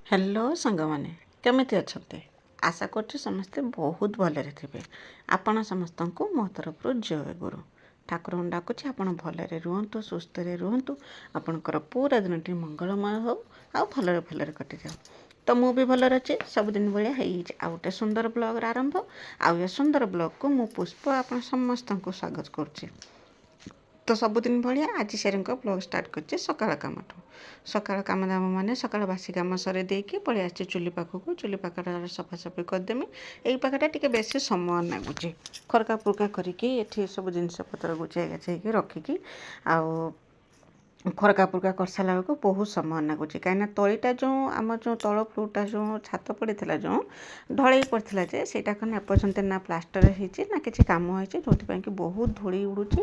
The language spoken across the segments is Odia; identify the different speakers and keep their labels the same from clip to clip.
Speaker 1: ହ୍ୟାଲୋ ସାଙ୍ଗମାନେ, କେମିତି ଅଛନ୍ତି? ଆଶା କରୁଛି ସମସ୍ତେ ବହୁତ ଭଲରେ ଥିବେ। ଆପଣ ସମସ୍ତଙ୍କୁ ମୋ ତରଫରୁ ଜୟଗୁରୁ। ଠାକୁରଙ୍କୁ ଡାକୁଛି ଆପଣ ଭଲରେ ରୁହନ୍ତୁ, ସୁସ୍ଥରେ ରୁହନ୍ତୁ। ଆପଣଙ୍କର ପୁରା ଦିନଟି ମଙ୍ଗଳମୟ ହେଉ ଆଉ ଭଲରେ କଟିଯାଉ। ତ ମୁଁ ବି ଭଲରେ ଅଛି, ସବୁଦିନ ଭଳିଆ ହେଇଯାଇଛି ଆଉ ଗୋଟେ ସୁନ୍ଦର ବ୍ଲଗ୍ର ଆରମ୍ଭ। ଆଉ ଏ ସୁନ୍ଦର ବ୍ଲଗ୍କୁ ମୁଁ ପୁଷ୍ପ ଆପଣ ସମସ୍ତଙ୍କୁ ସ୍ୱାଗତ କରୁଛି। ତ ସବୁଦିନ ଭଳିଆ ଆଜି ସେରିଙ୍କ ବ୍ଲଗ୍ ଷ୍ଟାର୍ଟ କରିଛି ସକାଳ କାମଠୁ। ସକାଳ କାମ ଦାମ ମାନେ ସକାଳ ବାସି କାମ ସରେଇ ଦେଇକି ପଳେଇ ଆସିଛି ଚୁଲି ପାଖକୁ। ଚୁଲି ପାଖଟା ସଫାସଫି କରିଦେମି। ଏଇ ପାଖଟା ଟିକେ ବେଶୀ ସମୟ ଲାଗୁଛି ଖରକା ପୁରକା କରିକି ଏଠି ସବୁ ଜିନିଷ ପତ୍ର ଗୁଛେଇ ଗାଛେଇକି ରଖିକି ଆଉ ଖରକା ପୁରକା କରିସାରିଲା ବେଳକୁ ବହୁତ ସମୟ ଲାଗୁଛି। କାହିଁକିନା ତଳିଟା ଆମର ଯେଉଁ ତଳ ଫ୍ଲୋରଟା ଯେଉଁ ଛାତ ପଡ଼ିଥିଲା ଢଳେଇ ପଡ଼ିଥିଲା ଯେ ସେଇଟା କ'ଣ ଏପର୍ଯ୍ୟନ୍ତ ନା ପ୍ଲାଷ୍ଟର ହେଇଛି ନା କିଛି କାମ ହେଇଛି, ଯେଉଁଥିପାଇଁ କି ବହୁତ ଧୂଳି ଉଡ଼ୁଛି।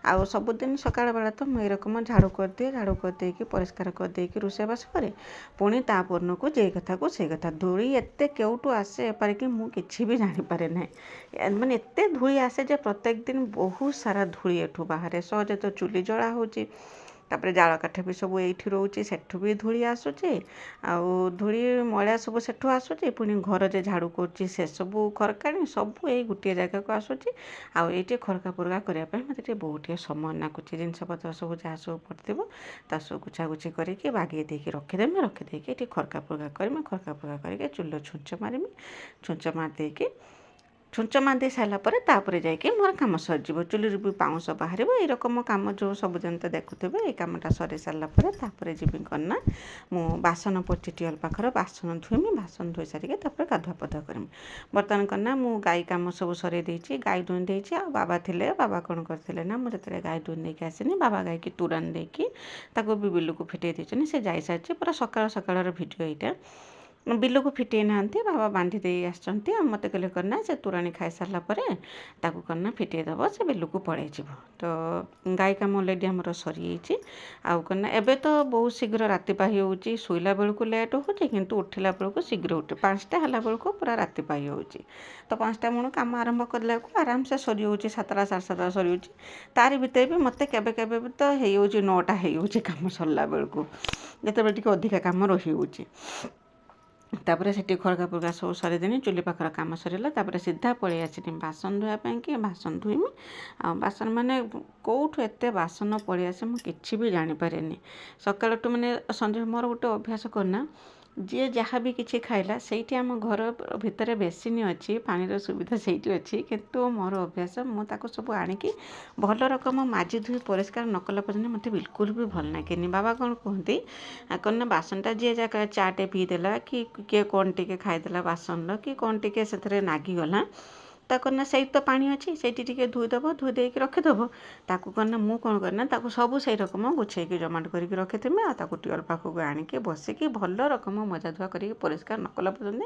Speaker 1: ଆଉ ସବୁଦିନ ସକାଳ ବେଳା ତ ମୁଁ ଏରକମ ଝାଡ଼ୁ କରିଦିଏ। ଝାଡ଼ୁ କରିଦେଇକି ପରିଷ୍କାର କରିଦେଇକି ରୋଷେଇବାସ କରେ। ପୁଣି ତା ପରଦିନକୁ ଯେଇ କଥାକୁ ସେଇ କଥା। ଧୂଳି ଏତେ କେଉଁଠୁ ଆସେ ଏପାରିକି ମୁଁ କିଛି ବି ଜାଣିପାରେ ନାହିଁ। ମାନେ ଏତେ ଧୂଳି ଆସେ ଯେ ପ୍ରତ୍ୟେକ ଦିନ ବହୁତ ସାରା ଧୂଳି ଏଠୁ ବାହାରେ। ସହଜେ ତ ଚୁଲି ଜଳା ହେଉଛି, ତାପରେ ଜାଳ କାଠ ବି ସବୁ ଏଇଠି ରହୁଛି, ସେଠୁ ବି ଧୂଳି ଆସୁଛି। ଆଉ ଧୂଳି ମଇଳା ସବୁ ସେଠୁ ଆସୁଛି। ପୁଣି ଘର ଯେ ଝାଡ଼ୁ କରୁଛି ସେସବୁ ଖରକାଣି ସବୁ ଏଇ ଗୋଟିଏ ଜାଗାକୁ ଆସୁଛି। ଆଉ ଏଇଠି ଖରକା ପୁରକା କରିବା ପାଇଁ ମୋତେ ଟିକେ ବହୁତ ଟିକେ ସମୟ ଲାଗୁଛି। ଜିନିଷପତ୍ର ସବୁ ଯାହା ସବୁ ପଡ଼ିଥିବ ତା ସବୁ ଗୁଛାଗୁଛି କରିକି ବାଗେଇ ଦେଇକି ରଖିଦେମି। ରଖିଦେଇକି ଏଠି ଖରକା ପୁରକା କରିମି। ଖରକା ପୁରକା କରିକି ଚୁଲିରେ ଛୁଞ୍ଚ ମାରିମି। ଛୁଞ୍ଚ ମାରି ଦେଇକି ଛୁଞ୍ଚ ମାରି ଦେଇ ସାରିଲା ପରେ ତାପରେ ଯାଇକି ମୋର କାମ ସରିଯିବ। ଚୁଲିରୁ ବି ପାଉଁଶ ବାହାରିବ। ଏଇ ରକମ କାମ ଯେଉଁ ସବୁଦିନ ତ ଦେଖୁଥିବେ। ଏଇ କାମଟା ସରେଇ ସାରିଲା ପରେ ତାପରେ ଯିବି କ'ଣ ନା ମୁଁ ବାସନ ପଡ଼ିଛି ଟିୱେଲ୍ ପାଖରେ, ବାସନ ଧୋଇମି। ବାସନ ଧୋଇ ସାରିକି ତାପରେ ଗାଧୁଆ ପାଧୁଆ କରିମି। ବର୍ତ୍ତମାନ କ'ଣ ନା ମୁଁ ଗାଈ କାମ ସବୁ ସରେଇ ଦେଇଛି, ଗାଈ ଦୁହିଁ ଦେଇଛି। ଆଉ ବାବା ଥିଲେ, ବାବା କ'ଣ କରିଥିଲେ ନା ମୁଁ ଯେତେବେଳେ ଗାଈ ଦୁହିଁ ଦେଇକି ଆସିନି, ବାବା ଗାଈକି ତୁରାଣି ଦେଇକି ତାକୁ ବି ବିଲକୁ ଫିଟେଇ ଦେଇଛନ୍ତି। ସେ ଯାଇସାରିଛି। ପୁରା ସକାଳ ସକାଳର ଭିଡ଼ିଓ ଏଇଟା। ବିଲକୁ ଫିଟେଇ ନାହାନ୍ତି, ବାବା ବାନ୍ଧି ଦେଇ ଆସିଛନ୍ତି। ଆଉ ମୋତେ କହିଲେ କ'ଣ ନା ସେ ତୁରାଣି ଖାଇସାରିଲା ପରେ ତାକୁ କ'ଣ ନା ଫିଟେଇ ଦେବ, ସେ ବିଲକୁ ପଳେଇଯିବ। ତ ଗାଈ କାମ ଅଲରେଡ଼ି ଆମର ସରିଯାଇଛି। ଆଉ କ'ଣ ନା ଏବେ ତ ବହୁତ ଶୀଘ୍ର ରାତି ପାହିଯାଉଛି। ଶୋଇଲା ବେଳକୁ ଲେଟ୍ ହେଉଛି କିନ୍ତୁ ଉଠିଲା ବେଳକୁ ଶୀଘ୍ର ଉଠେ। 5ଟା ହେଲା ବେଳକୁ ପୁରା ରାତି ପାହିଯାଉଛି। ତ 5ଟା ବେଳକୁ କାମ ଆରମ୍ଭ କଲାକୁ ଆରାମସେ ସରିଯାଉଛି। 7ଟା 7:30 ସରିଯାଉଛି। ତାରି ଭିତରେ ବି ମୋତେ କେବେ କେବେ ବି ତ ହେଇଯାଉଛି 9ଟା ହେଇଯାଉଛି କାମ ସରିଲା ବେଳକୁ, ଯେତେବେଳେ ଟିକେ ଅଧିକା କାମ ରହିଯାଉଛି। ତାପରେ ସେଠି ଖରକା ପୁରକା ସବୁ ସରେଇଦେନି। ଚୁଲି ପାଖର କାମ ସରିଲା। ତାପରେ ସିଧା ପଳେଇ ଆସିନି ବାସନ ଧୋଇବା ପାଇଁକି। ବାସନ ଧୋଇମି। ଆଉ ବାସନ ମାନେ କେଉଁଠୁ ଏତେ ବାସନ ପଳେଇ ଆସେ ମୁଁ କିଛି ବି ଜାଣିପାରେନି। ସକାଳଠୁ ମାନେ ସନ୍ଧ୍ୟା ମୋର ଗୋଟେ ଅଭ୍ୟାସ କରନା, ଯିଏ ଯାହା ବି କିଛି ଖାଇଲା ସେଇଠି ଆମ ଘର ଭିତରେ ବେସିନ୍ ଅଛି, ପାଣିର ସୁବିଧା ସେଇଠି ଅଛି। କିନ୍ତୁ ମୋର ଅଭ୍ୟାସ, ମୁଁ ତାକୁ ସବୁ ଆଣିକି ଭଲ ରକମ ମାଜି ଧୋଇ ପରିଷ୍କାର ନ କଲା ପର୍ଯ୍ୟନ୍ତ ମୋତେ ବିଲକୁଲ ବି ଭଲ ଲାଗେନି। ବାବା କ'ଣ କୁହନ୍ତି କ'ଣ ନା ବାସନଟା ଯିଏ ଯାହା ଚାଟେ ପିଇଦେଲା କି କିଏ କ'ଣ ଟିକେ ଖାଇଦେଲା ବାସନର କି କ'ଣ ଟିକେ ସେଥିରେ ନାଗିଗଲା, ତାକୁ ନା ସେଇଠି ତ ପାଣି ଅଛି, ସେଇଠି ଟିକେ ଧୋଇଦେବ। ଧୋଇ ଦେଇକି ରଖିଦେବ। ତାକୁ କ'ଣ ନା ମୁଁ କ'ଣ କରେ ନା ତାକୁ ସବୁ ସେଇ ରକମ ଗୁଛେଇକି ଜମାଟ କରିକି ରଖିଥିମି। ଆଉ ତାକୁ ଟିୱେଲ୍ ପାଖକୁ ଆଣିକି ବସିକି ଭଲ ରକମ ମଜା ଧୁଆ କରିକି ପରିଷ୍କାର ନ କଲା ପର୍ଯ୍ୟନ୍ତ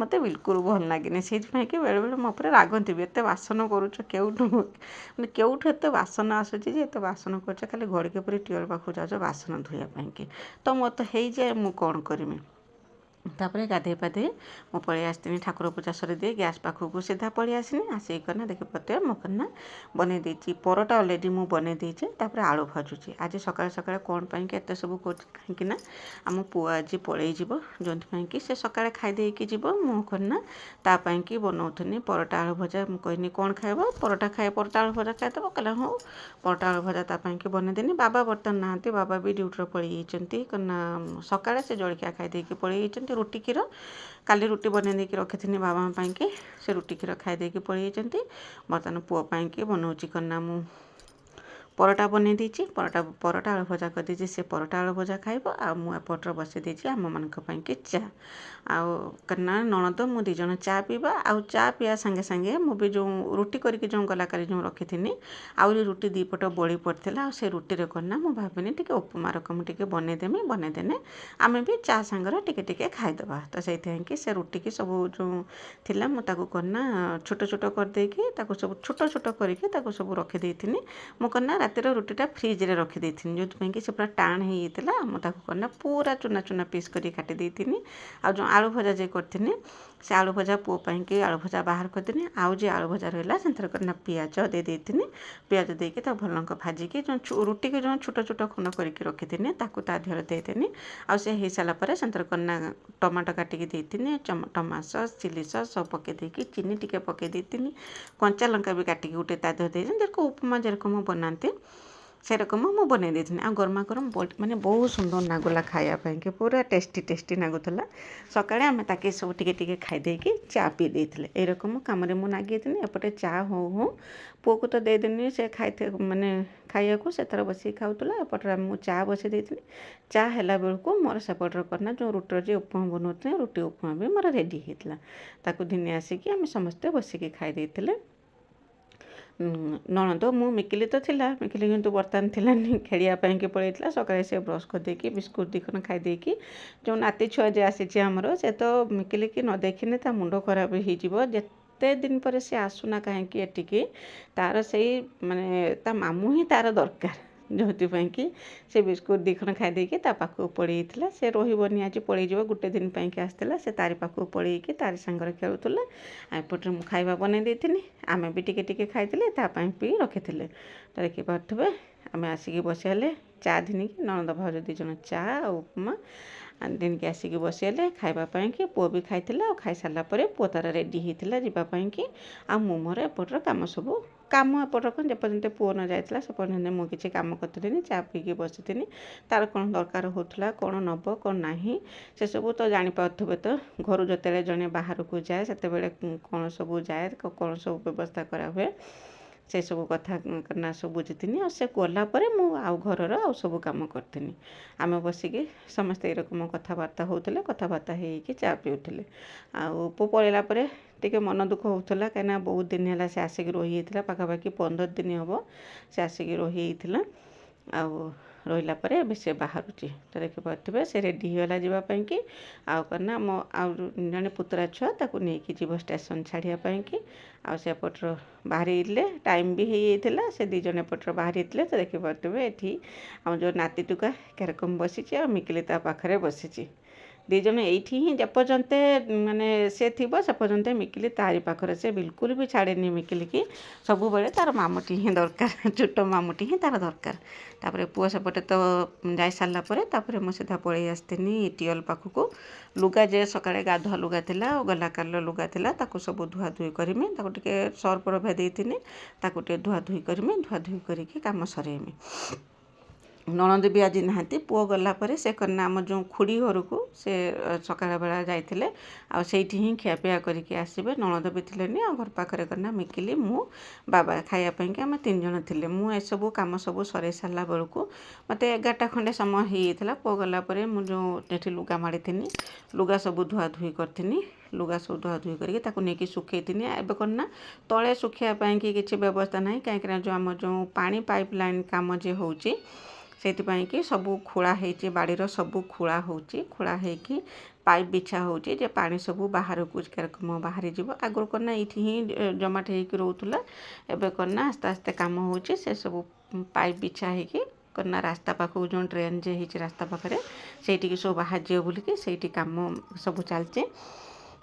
Speaker 1: ମୋତେ ବିଲକୁଲ ଭଲ ଲାଗେନି। ସେଇଥିପାଇଁ କି ବେଳେବେଳେ ମୋ ଉପରେ ରାଗନ୍ତି ବି, ଏତେ ବାସନ କରୁଛ କେଉଁଠୁ ଏତେ ବାସନ ଆସୁଛି ଯେ ଏତେ ବାସନ କରୁଛ, ଖାଲି ଘଡ଼ିକେ ପରି ଟିୱେଲ୍ ପାଖକୁ ଯାଉଛ ବାସନ ଧୋଇବା ପାଇଁକି। ତ ମୋତେ ହେଇଯାଏ, ମୁଁ କ'ଣ କରିମି। ତାପରେ ଗାଧୋଇ ପାଧୋଇ ମୁଁ ପଳେଇ ଆସିଥିଲି। ଠାକୁର ପୂଜା ସରେଇଦେଇ ଗ୍ୟାସ୍ ପାଖକୁ ସିଧା ପଳେଇ ଆସିନି। ଆସିକି କ'ଣ ନା ଦେଖିପାରୁଥିବେ ମୁଁ କ'ଣ ନା ବନେଇ ଦେଇଛି ପରଟା। ଅଲରେଡ଼ି ମୁଁ ବନେଇ ଦେଇଛି। ତାପରେ ଆଳୁ ଭାଜୁଛି। ଆଜି ସକାଳେ ସକାଳେ କ'ଣ ପାଇଁକି ଏତେ ସବୁ କରୁଛି, କାହିଁକି ନା ଆମ ପୁଅ ଆଜି ପଳେଇଯିବ, ଯେଉଁଥିପାଇଁ କି ସେ ସକାଳେ ଖାଇ ଦେଇକି ଯିବ। ମୁଁ କ'ଣ ନା ତା ପାଇଁକି ବନାଉଥିଲି ପରଟା ଆଳୁ ଭଜା। ମୁଁ କହିନି କ'ଣ ଖାଇବ, ପରଟା ଆଳୁ ଭଜା ଖାଇଦେବ। କହିଲା ହଉ, ପରଟା ଆଳୁ ଭଜା ତା ପାଇଁକି ବନେଇଦେନି। ବାବା ବର୍ତ୍ତମାନ ନାହାନ୍ତି, ବାବା ବି ଡ୍ୟୁଟିରେ ପଳେଇ ଯାଇଛନ୍ତି। କ'ଣ ନା ସକାଳେ ସେ ଜଳଖିଆ ଖାଇ ଦେଇକି ପଳେଇ ଯାଇଛନ୍ତି। ରୁଟି କ୍ଷୀର କାଲି ରୁଟି ବନେଇ ଦେଇକି ରଖିଥିଲି ବାବାଙ୍କ ପାଇଁକି, ସେ ରୁଟି କ୍ଷୀର ଖାଇ ଦେଇକି ପଳେଇ ଯାଇଛନ୍ତି। ବର୍ତ୍ତମାନ ପୁଅ ପାଇଁକି ବନାଉଛି କ'ଣ ନା ମୁଁ ପରଟା ବନେଇ ଦେଇଛି। ପରଟା ଆଳୁ ଭଜା କରିଦେଇଛି। ସେ ପରଟା ଆଳୁ ଭଜା ଖାଇବ। ଆଉ ମୁଁ ଏପଟରେ ବସେଇ ଦେଇଛି ଆମମାନଙ୍କ ପାଇଁକି ଚା। ଆଉ କ'ଣ ନା ନଣନ୍ଦ ମୁଁ 2 ଜଣ ଚା ପିଇବା। ଆଉ ଚା ପିଇବା ସାଙ୍ଗେ ସାଙ୍ଗେ ମୁଁ ବି ଯେଉଁ ରୁଟି କରିକି ଗଲାକାଲି ରଖିଥିଲି, ଆହୁରି ରୁଟି 2 ପଟ ବଳି ପଡ଼ିଥିଲା। ଆଉ ସେ ରୁଟିରେ କ'ଣ ନା ମୁଁ ଭାବିନି ଟିକେ ଉପମା ରକମ ଟିକେ ବନେଇଦେନେ ଆମେ ବି ଚା ସାଙ୍ଗରେ ଟିକେ ଟିକେ ଖାଇଦେବା। ତ ସେଇଥିପାଇଁ କି ସେ ରୁଟିକି ସବୁ ଯେଉଁ ଥିଲା ମୁଁ ତାକୁ କ'ଣ ନା ଛୋଟ ଛୋଟ କରିଦେଇକି ତାକୁ ସବୁ ଛୋଟ ଛୋଟ କରିକି ତାକୁ ସବୁ ରଖିଦେଇଥିଲି। ମୁଁ କ'ଣ ନା ରାତିର ରୁଟିଟା ଫ୍ରିଜରେ ରଖିଦେଇଥିଲି, ଯେଉଁଥିପାଇଁ କି ସେ ପୁରା ଟାଣ ହେଇଯାଇଥିଲା। ମୁଁ ତାକୁ କ'ଣ ନା ପୁରା ଚୁନା ଚୁନା ପିସ୍ କରିକି କାଟି ଦେଇଥିଲି। ଆଉ ଯେଉଁ ଆଳୁ ଭଜା ଯେ କରିଥିଲି से आलू भजा पुओ पाइंकी आलू भजा बाहर करदेनी आउ जे आलू भजा रहा से करना पियाज दे देती पियाज देकी भलक भाजिकी जो रुटी के जो छोट छोट खंड करके रखी ताकू ता देहर देदेनी आउ से हो सारापर से करना टमाटो काटिकी देती टमाटो सस चिली सस सब पकई देकी चीनी टिके पकई देती कंचा लंका भी काटिकी गोटे ता देहर देती जेरकम उपमा जेरकम बनाते से रकम मुझे बनई देती आ गरमा गरम माने बहुत सुंदर नागुला खायापाई कि पूरा टेस्टी टेस्टी नागुला सकाଳେ आम ताकि सब टिके टिके खाईदेकी चा पी देते यरकम कम मु नागी एपटे चा हो हो पुओ को तो देदेनी से खाई माने खाइया को से तरह बस खाऊला एपटे मुझे चा बसई देती चा है बेलू मोर सेपटर करना जो रुटर जो उपमा बनाते रुटी उपमा भी मोर रेडी होता ताकू दिने आसिकी आम समस्ते बसिकी खाई देते नणंद मु मिकिली तो थिला मिकिली किंतु बर्तमान थिलानी खेलियापाई कि पलैला सकाळे से ब्रश करदेकी बिस्कुट दीखन खाईदेकी जो नाती छुआ जे आसी आमर से तो मिकिली कि न देखने ता मुंड खराब हो जेते दिन पर से आसुना कहीं एटिकी तार से माने ता मामू ही तार दरकार जो कि से बिस्कुट दीखन खाईदेकी पाखक पड़ेगा से रही आज पलैज गोटे दिन पाई आसला से तारी पाखक पड़ेगी तारी सांगर खेलुला एपटे मुझे खाଇବା बनै देती आम भी टिके टिके खाई पी रखी तो देखिपे आम आसिक बसले चा धिनिकी नणंद भाउज दी जन चा उपमा दिनकी आसिक बसले खावापाई कि पुओ भी खाई खाई सारापर पुओ तार रेडी होता जावाई कि आ मोर एपटर कम सब कम एपटर कौन जेपर्यंत पुओ न जाता से पर्यंत मुझे किसी कम करी चा पीकी बसी तार कौन दरकार होता कौन नब कौन ना से सब तो जापारे तो घर जो जड़े बाहर को जाए से कौन सब जाए कौन सब व्यवस्था करा हुए से सब कथा करना सब बुझी और से गलापर आउ घर आउ सब कम करी आम बसिकी समस्ते यरकम कथबार्ता होते कथबार्ता हो चा पीउले आउ पु पलैला टे मन दुख होता कहीं बहुत दिन है से आसिक रही पाखापाखि 15 दिन हम से आसिक रही आउ रहा से बाहर तो देखिपे से रेडी होगा जावाई कि आउ करना मो आउ जड़े पुतरा छुआ ताकू नहीं जीव स्टेशन छाड़ियापाई कि आउपटर बाहर टाइम भी होता से दीज एपटर बाहर तो देखिपे ये आम जो नाती टुका केरकम बसी आ मिकिली ता पाखरे बसी दीज ये ही जेपर्यंत माने से थी से पर्यंत मिकिली तारी पाखरे से बिल्कुल भी छाड़ेनी मिकिली की सब बेले तार मामुटी ही दरकार छोट मामुटी ही तार दरकार तापर पुओ सेपटे तो जाई सारापर मुझे सीधा पलि आसनी टियल पाखक लुगा जे सकाळे गाधुआ लुगा थिला गला काल लुगा थिला ताकू सब धुआ धुई करमी ताकू टिके सर्फ भेदेइथिनी ताकू टिके धुआ धुई करमी धुआ धुई करके काम सरेमी नणंद भी आज नहांती पुओ गलापर से करना आम जो खुड़ी घर को से सकाळ बेला जाइथिले आ सेठी ही खियापिया करके आसबे नणंद भी थिलेनी आ घर पाखरे करना मिकिली मु बाबा खाइया पई कि आम 3 जण थिले मु ए सब काम सब सरे सारा बेलू मते 11टा खंडे समय होइथिला पुओ गलापर मु जो एठी लुगा माड़ीथिनी लुगा सब धुआ धुई करथिनी लुगा सब धुआ धुई करके ताकू नेकी सुखेइथिनी एबे करना तळे सुखिया पई कि किछि व्यवस्था नाही काहेकि जो आम जो पानी पाइपलाइन काम जे होउची से कि सब खोला हो बाड़ीर सब खोला खोला हो पाइप बिछा होची जे पानी सब बाहर को केरकम बाहर जीव आगुर करना ये ही जमाट हो रोला एवं करना आस्ते आस्ते कम होची से सब पाइप बिछा हो करना रास्ता पाखक जो ड्रेन जे ही रास्ता पाखे से सब बाहर जीव बोलिकी से कम सब चलचे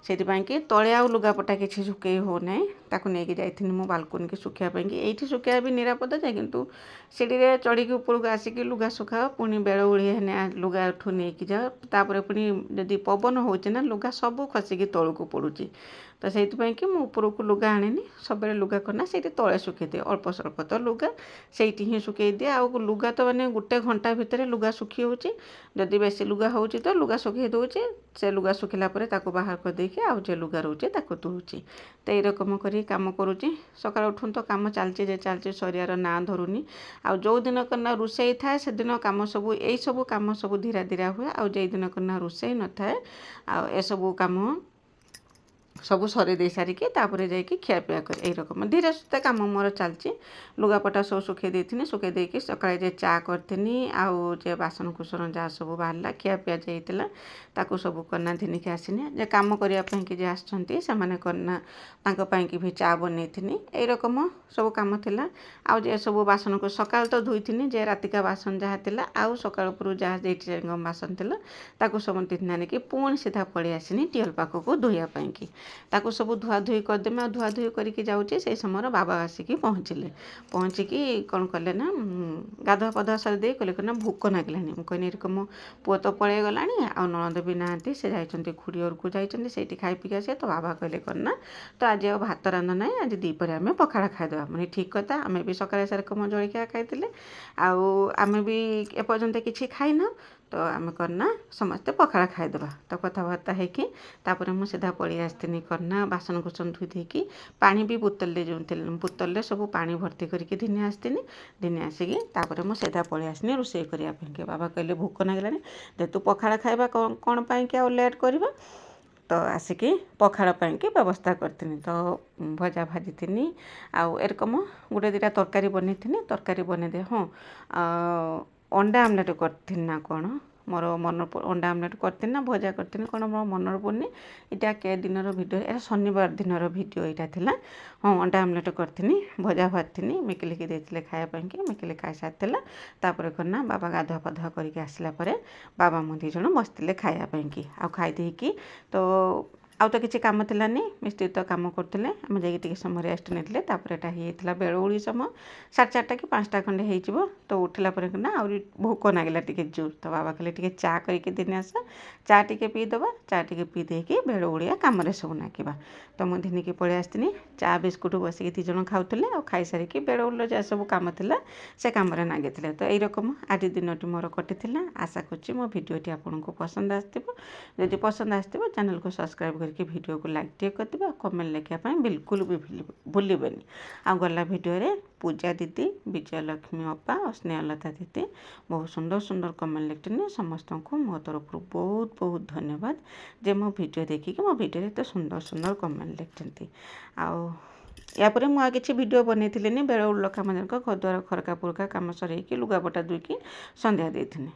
Speaker 1: से कि तले आउ लुगापटा किसी सुखे हो ना ताकू नहीं जाइए मो बालकोनी की सुखापी ये सुखा भी निरापद जाए किंतु सीढ़ी चढ़ी ऊपर को आसिक लुगा सुखाओ पुणी बेल उड़ी लुगा उठू नहीं जाओ तापर पुणी जदि पवन होना लुगा सब खसिकी तौक पड़ुची तो से कि मु ऊपर को लुगा आने सब लुगा करना से तले सुखे दिए अल्प स्वल्प तो लुगा से ही सुखे दिए आउ लुगा तो मैंने गोटे घंटा भितर लुगा सुखी होची जदि बेसी लुगा होची तो लुगा सुखे दूचे से लुगा सुखिला बाहर कर देके आउ जे लुगा रोचे ताको तुलुची तो ये रकम करी काम करुँची सकाळ उठून तो काम चलती जे चलती सरियार ना धरुनी आ जो दिन करना रोषे थाए से दिन काम सब यही सब काम सब धीरा धीरा हुए आ दिन करना रोषे न थाए आ ए सब काम ସବୁ ସରେଇ ଦେଇ ସାରିକି ତାପରେ ଯାଇକି ଖିଆପିଆ କରି ଏଇ ରକମ ଧୀରେ ସୁସ୍ଥେ କାମ ମୋର ଚାଲିଛି। ଲୁଗାପଟା ସବୁ ଶୁଖେଇ ଦେଇଥିନି, ଶୁଖେଇ ଦେଇକି ସକାଳେ ଯେ ଚା କରିଥିନି ଆଉ ଯେ ବାସନ କୁସନ ଯାହା ସବୁ ବାହାରିଲା ଖିଆପିଆ ଯେ ହେଇଥିଲା ତାକୁ ସବୁ କନା ଧିନିକି ଆସିନି। ଯେ କାମ କରିବା ପାଇଁକି ଯେ ଆସିଛନ୍ତି ସେମାନେ କନା ତାଙ୍କ ପାଇଁକି ବି ଚା ବନେଇଥିନି। ଏଇ ରକମ ସବୁ କାମ ଥିଲା। ଆଉ ଯେ ସବୁ ବାସନକୁ ସକାଳୁ ତ ଧୋଇଥିନି, ଯେ ରାତିକା ବାସନ ଯାହା ଥିଲା ଆଉ ସକାଳ ଉପରୁ ଯାହା ଯେଇଠି ବାସନ ଥିଲା ତାକୁ ସବୁ ତିନି ଆଣିକି ପୁଣି ସିଧା ପଳେଇ ଆସିନି ଟିଅଲ ପାଖକୁ ଧୋଇବା ପାଇଁକି। ତାକୁ ସବୁ ଧୁଆଧୁଇ କରିଦେମି। ଆଉ ଧୁଆଧୁଇ କରିକି ଯାଉଛି ସେଇ ସମୟରେ ବାବା ଆସିକି ପହଞ୍ଚିଲେ। ପହଞ୍ଚିକି କ'ଣ କଲେ ନା ଗାଧୁଆ ପାଧୁଆ ସାରି ଦେଇ କହିଲେ ନା ଭୋକ ଲାଗିଲାଣି। ମୁଁ କହିଲି ଏରକମ ପୁଅ ତ ପଳେଇ ଗଲାଣି ଆଉ ନଣନ୍ଦ ବି ନାହାନ୍ତି, ସେ ଯାଇଛନ୍ତି ଖୁଡ଼ି ଘରକୁ ଯାଇଛନ୍ତି, ସେଇଠି ଖାଇ ପିଇକି ଆସିବେ। ତ ବାବା କହିଲେ କ'ଣ ନା ତ ଆଜି ଆଉ ଭାତ ରାନ୍ଧ ନାହିଁ, ଆଜି ଦ୍ୱିପହରେ ଆମେ ପଖାଳ ଖାଇଦେବା। ମାନେ ଠିକ୍ କଥା, ଆମେ ବି ସକାଳେ ସେରକମ ଜଳଖିଆ ଖାଇଥିଲେ ଆଉ ଆମେ ବି ଏପର୍ଯ୍ୟନ୍ତ କିଛି ଖାଇନାହୁଁ। ତ ଆମେ କରନା ସମସ୍ତେ ପଖାଳ ଖାଇଦେବା। ତ କଥାବାର୍ତ୍ତା ହେଇକି ତାପରେ ମୁଁ ସିଧା ପଳେଇ ଆସିଥିନି କରନା ବାସନ କୁସନ ଧୋଇ ଦେଇକି ପାଣି ବି ବୋତଲରେ ବୋତଲରେ ସବୁ ପାଣି ଭର୍ତ୍ତି କରିକି ଦିନେ ଆସିଥିନି। ଦିନେ ଆସିକି ତାପରେ ମୁଁ ସିଧା ପଳେଇ ଆସିନି ରୋଷେଇ କରିବା ପାଇଁକି। ବାବା କହିଲେ ଭୋକ ଲାଗିଲାଣି, ଯେହେତୁ ପଖାଳ ଖାଇବା କ'ଣ ପାଇଁକି ଆଉ ଲେଟ୍ କରିବା। ତ ଆସିକି ପଖାଳ ପାଇଁକି ବ୍ୟବସ୍ଥା କରିଥିନି। ତ ଭଜା ଭାଜିଥିନି ଆଉ ଏରକମ ଗୋଟେ ଦୁଇଟା ତରକାରୀ ବନେଇଥିନି। ତରକାରୀ ବନେଇଦେ ହଁ ଅଣ୍ଡା ଆମଲେଟ୍ କରିଥିନି ନା କ'ଣ ମୋର ଅଣ୍ଡା ଆମଲେଟ୍ କରିଥିନି ନା ଭଜା କରିଥିନି କ'ଣ ମୋର ମନରେ ପଡ଼ୁନି। ଏଇଟା କେ ଦିନର ଭିଡ଼ିଓ, ଏଇଟା ଶନିବାର ଦିନର ଭିଡ଼ିଓ ଏଇଟା ଥିଲା। ହଁ ଅଣ୍ଡା ଆମଲେଟ୍ କରିଥିନି, ଭଜା ଭାଜିଥିନି, ମିକିଲିକି ଦେଇଥିଲେ ଖାଇବା ପାଇଁକି। ମିକିଲି ଖାଇସାରିଥିଲା। ତାପରେ କ'ଣ ନା ବାବା ଗାଧୁଆ ପାଧୁଆ କରିକି ଆସିଲା ପରେ ବାବା ମୁଁ ଦୁଇ ଜଣ ବସିଥିଲେ ଖାଇବା ପାଇଁକି। ଆଉ ଖାଇ ଦେଇକି ତ ଆଉ ତ କିଛି କାମ ଥିଲାନି, ମିସ୍ତ୍ରୀ ତ କାମ କରୁଥିଲେ। ଆମେ ଯାଇକି ଟିକେ ସମୟ ରେଷ୍ଟ ନେଇଥିଲେ। ତାପରେ ଏଇଟା ହେଇଯାଇଥିଲା ବେଳଓଳି ସମୟ, 4:30 କି 5ଟା ଖଣ୍ଡେ ହେଇଯିବ। ତ ଉଠିଲା ପରେ ନା ଆହୁରି ଭୋକ ଲାଗିଲା ଟିକେ ଜୋର। ତ ବାବା କହିଲେ ଟିକେ ଚା କରିକି ଦିନେ ଆସ, ଚା ଟିକେ ପିଇଦେବା। ଚା ଟିକେ ପିଇ ଦେଇକି ବେଳଓଳିଆ କାମରେ ସବୁ ଲାଗିବା। ତ ମୁଁ ଦିନିକି ପଳେଇ ଆସିଥିନି। ଚା ବିସ୍କୁଟ ବସିକି 2 ଜଣ ଖାଉଥିଲେ ଆଉ ଖାଇସାରିକି ବେଳଓଳିର ଯାହା ସବୁ କାମ ଥିଲା ସେ କାମରେ ଲାଗିଥିଲେ। ତ ଏଇ ରକମ ଆଜି ଦିନଟି ମୋର କଟିଥିଲା। ଆଶା କରୁଛି ମୋ ଭିଡ଼ିଓଟି ଆପଣଙ୍କୁ ପସନ୍ଦ ଆସିଥିବ। ଯଦି ପସନ୍ଦ ଆସିଥିବ ଚ୍ୟାନେଲକୁ ସବସ୍କ୍ରାଇବ୍ କରିକି ଭିଡ଼ିଓକୁ ଲାଇକ୍ ଟିକେ କରିଦେବେ ଆଉ କମେଣ୍ଟ ଲେଖିବା ପାଇଁ ବିଲକୁଲ ବି ଭୁଲିବେନି। ଆଉ ଗଲା ଭିଡ଼ିଓରେ ପୂଜା ଦିଦି, ବିଜୟଲକ୍ଷ୍ମୀ ଅପା ଆଉ ସ୍ନେହଲତା ଦିଦି ବହୁତ ସୁନ୍ଦର ସୁନ୍ଦର କମେଣ୍ଟ ଲେଖିଛନ୍ତି। ସମସ୍ତଙ୍କୁ ମୋ ତରଫରୁ ବହୁତ ବହୁତ ଧନ୍ୟବାଦ ଯେ ମୋ ଭିଡ଼ିଓ ଦେଖିକି ମୋ ଭିଡ଼ିଓରେ ଏତେ ସୁନ୍ଦର ସୁନ୍ଦର କମେଣ୍ଟ ଲେଖିଛନ୍ତି। ଆଉ ୟାପରେ ମୁଁ ଆଉ କିଛି ଭିଡ଼ିଓ ବନେଇଥିଲିନି। ବେଳଓଳିର କାମ ଯାକ ଘରଦ୍ୱାର ଖରକା ପୁରକା କାମ ସରେଇକି ଲୁଗାପଟା ଧୋଇକି ସନ୍ଧ୍ୟା ଦେଇଥିନି।